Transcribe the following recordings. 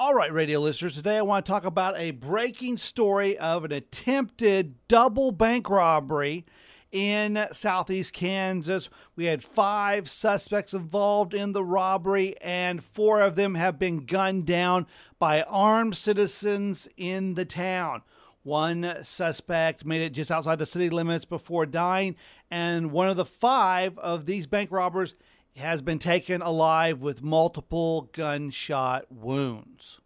All right, radio listeners, today I want to talk about a breaking story of an attempted double bank robbery in southeast Kansas. We had 5 suspects involved in the robbery, and 4 of them have been gunned down by armed citizens in the town. One suspect made it just outside the city limits before dying, and one of the 5 of these bank robbers has been taken alive with multiple gunshot wounds.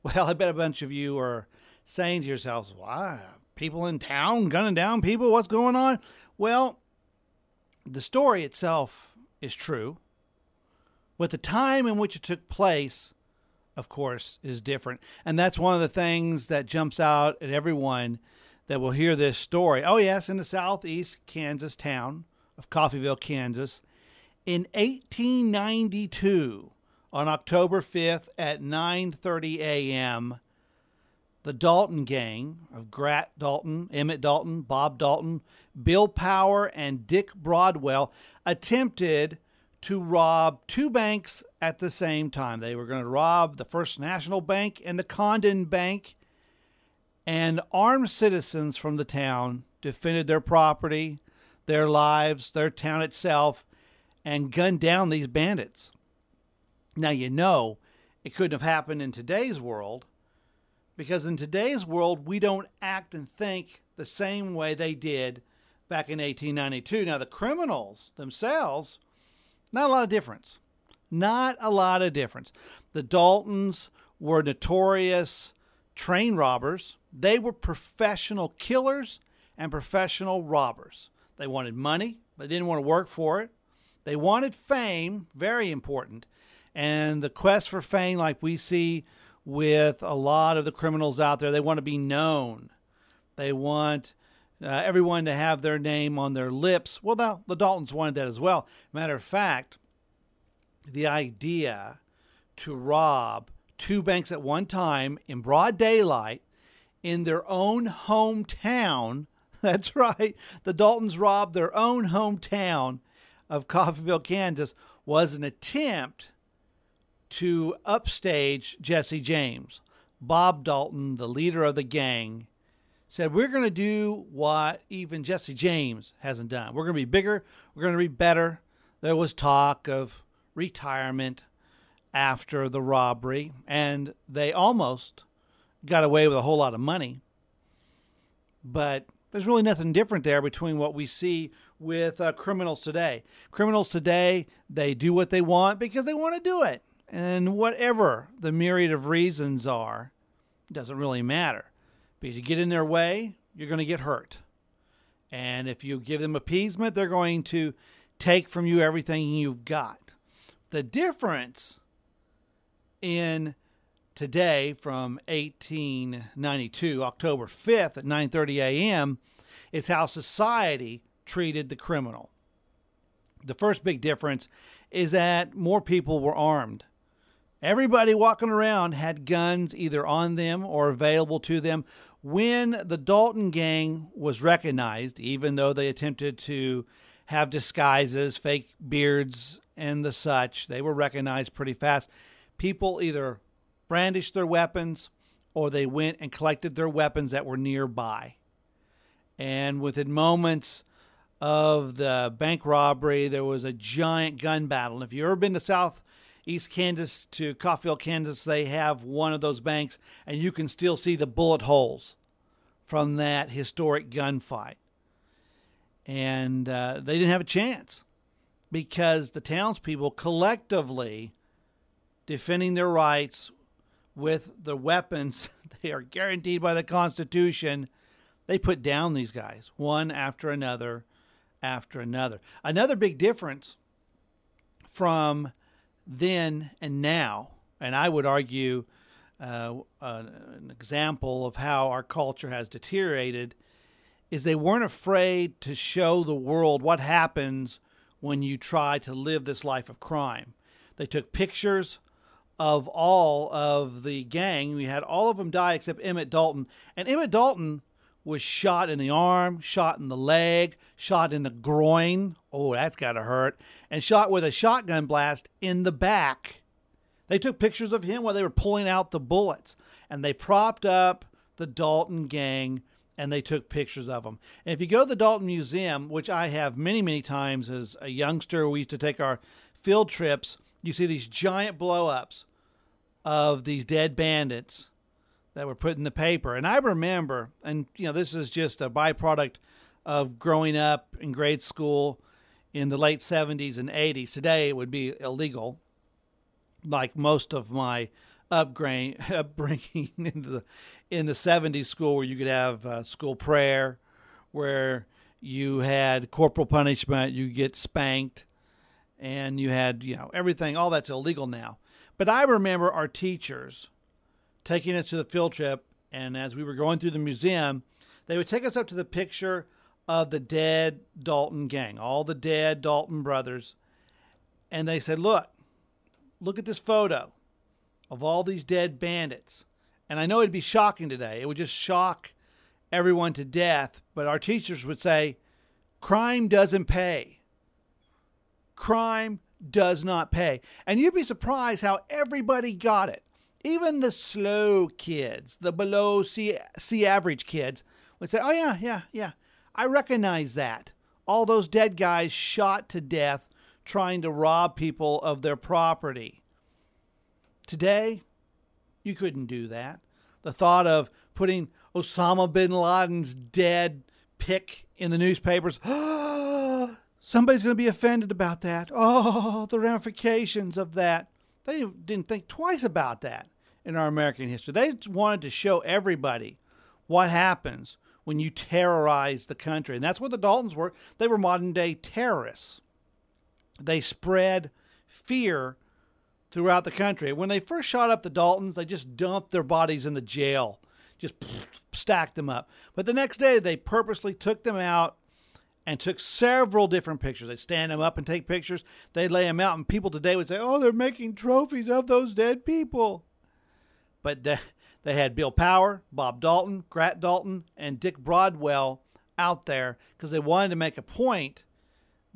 Well, I bet a bunch of you are saying to yourselves, why? People in town gunning down people? What's going on? Well, the story itself is true, but the time in which it took place, of course, is different. And that's one of the things that jumps out at everyone that will hear this story. Oh, yes, in the southeast Kansas town of Coffeyville, Kansas, in 1892, on October 5th at 9:30 a.m., the Dalton gang of Grat Dalton, Emmett Dalton, Bob Dalton, Bill Power, and Dick Broadwell attempted to rob 2 banks at the same time. They were going to rob the First National Bank and the Condon Bank, and armed citizens from the town defended their property, their lives, their town itself, and gunned down these bandits. Now, you know, it couldn't have happened in today's world, because in today's world, we don't act and think the same way they did back in 1892. Now, the criminals themselves, not a lot of difference. Not a lot of difference. The Daltons were notorious train robbers. They were professional killers and professional robbers. They wanted money. They didn't want to work for it. They wanted fame, very important. And the quest for fame, like we see with a lot of the criminals out there, they want to be known. They want everyone to have their name on their lips. Well, the Daltons wanted that as well. Matter of fact, the idea to rob 2 banks at one time in broad daylight in their own hometown, that's right, the Daltons robbed their own hometown of Coffeyville, Kansas, was an attempt to upstage Jesse James. Bob Dalton, the leader of the gang, said, we're going to do what even Jesse James hasn't done. We're going to be bigger. We're going to be better. There was talk of retirement after the robbery, and they almost got away with a whole lot of money. But there's really nothing different there between what we see with criminals today. Criminals today, they do what they want because they want to do it. And whatever the myriad of reasons are, it doesn't really matter. Because you get in their way, you're going to get hurt. And if you give them appeasement, they're going to take from you everything you've got. The difference in today from 1892, October 5th at 9:30 a.m., is how society treated the criminal. The first big difference is that more people were armed. Everybody walking around had guns either on them or available to them. When the Dalton gang was recognized, even though they attempted to have disguises, fake beards, and the such, they were recognized pretty fast. People either brandished their weapons or they went and collected their weapons that were nearby. And within moments of the bank robbery, there was a giant gun battle. And if you've ever been to Southeast Kansas, to Coffeyville, Kansas, they have one of those banks, and you can still see the bullet holes from that historic gunfight. And they didn't have a chance because the townspeople collectively defending their rights with the weapons they are guaranteed by the Constitution, they put down these guys one after another after another. Another big difference from then and now, and I would argue an example of how our culture has deteriorated, is they weren't afraid to show the world what happens when you try to live this life of crime. They took pictures of all of the gang. We had all of them die except Emmett Dalton. And Emmett Dalton was shot in the arm, shot in the leg, shot in the groin. Oh, that's got to hurt. And shot with a shotgun blast in the back. They took pictures of him while they were pulling out the bullets, and they propped up the Dalton gang, and they took pictures of them. And if you go to the Dalton Museum, which I have many, many times as a youngster, we used to take our field trips, you see these giant blow-ups of these dead bandits that were put in the paper. And I remember, and this is just a byproduct of growing up in grade school in the late 70s and 80s. Today it would be illegal, like most of my upbringing in the 70s school, where you could have school prayer, where you had corporal punishment, you get spanked, and you had, everything. All that's illegal now. But I remember our teachers taking us to the field trip, and as we were going through the museum, they would take us up to the picture of the dead Dalton gang, all the dead Dalton brothers, and they said, look at this photo of all these dead bandits. And I know it'd be shocking today. It would just shock everyone to death. But our teachers would say, crime doesn't pay. Crime does not pay. And you'd be surprised how everybody got it. Even the slow kids, the below C average kids would say, oh, yeah. I recognize that. All those dead guys shot to death trying to rob people of their property. Today, you couldn't do that. The thought of putting Osama bin Laden's dead pic in the newspapers, somebody's going to be offended about that. Oh, the ramifications of that. They didn't think twice about that in our American history. They wanted to show everybody what happens when you terrorize the country. And that's what the Daltons were. They were modern-day terrorists. They spread fear throughout the country. When they first shot up the Daltons, they just dumped their bodies in the jail, just stacked them up. But the next day, they purposely took them out and took several different pictures. They'd stand them up and take pictures. They'd lay them out, and people today would say, oh, they're making trophies of those dead people. But they had Bill Power, Bob Dalton, Grat Dalton, and Dick Broadwell out there because they wanted to make a point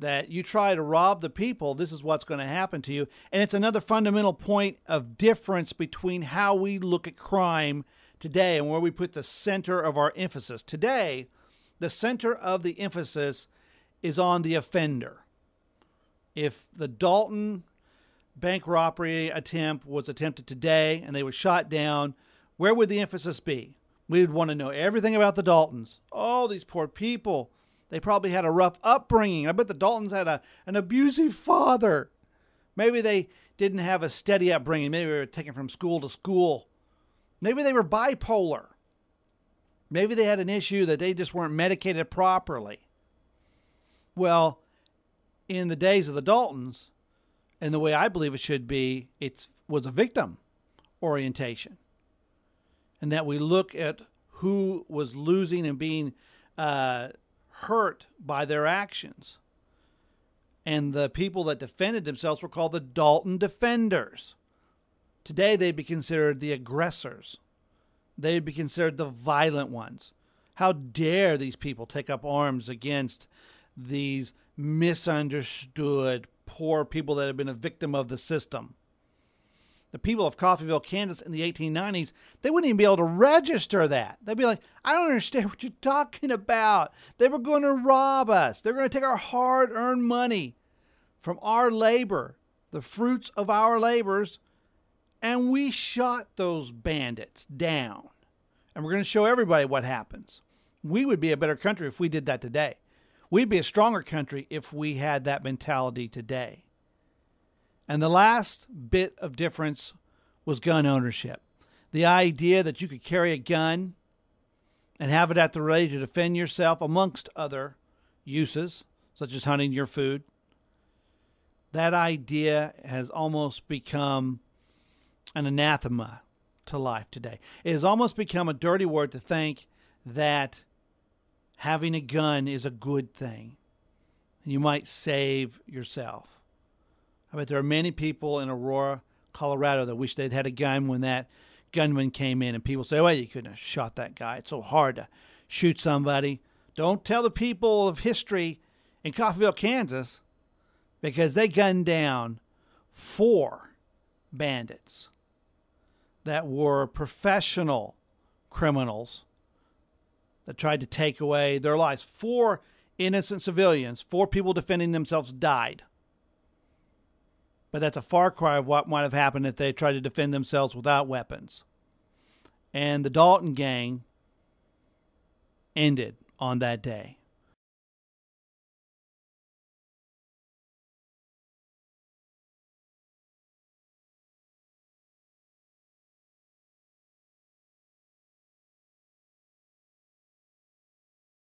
that you try to rob the people, this is what's going to happen to you. And it's another fundamental point of difference between how we look at crime today and where we put the center of our emphasis. Today, the center of the emphasis is on the offender. If the Dalton bank robbery attempt was attempted today and they were shot down, where would the emphasis be? We would want to know everything about the Daltons. Oh, these poor people. They probably had a rough upbringing. I bet the Daltons had an abusive father. Maybe they didn't have a steady upbringing. Maybe they were taken from school to school. Maybe they were bipolar. Maybe they had an issue that they just weren't medicated properly. Well, in the days of the Daltons, and the way I believe it should be, it was a victim orientation. And that we look at who was losing and being hurt by their actions. And the people that defended themselves were called the Dalton defenders. Today they'd be considered the aggressors. They'd be considered the violent ones. How dare these people take up arms against these misunderstood poor people that have been a victim of the system. The people of Coffeyville, Kansas in the 1890s, they wouldn't even be able to register that. They'd be like, I don't understand what you're talking about. They were going to rob us. They're going to take our hard-earned money from our labor, the fruits of our labors, and we shot those bandits down. And we're going to show everybody what happens. We would be a better country if we did that today. We'd be a stronger country if we had that mentality today. And the last bit of difference was gun ownership. The idea that you could carry a gun and have it at the ready to defend yourself amongst other uses, such as hunting your food. That idea has almost become an anathema to life today. It has almost become a dirty word to think that having a gun is a good thing. You might save yourself. I bet there are many people in Aurora, Colorado that wish they'd had a gun when that gunman came in. And people say, well, you couldn't have shot that guy. It's so hard to shoot somebody. Don't tell the people of history in Coffeyville, Kansas, because they gunned down 4 bandits that were professional criminals that tried to take away their lives. 4 innocent civilians, 4 people defending themselves died. But that's a far cry of what might have happened if they tried to defend themselves without weapons. And the Dalton gang ended on that day.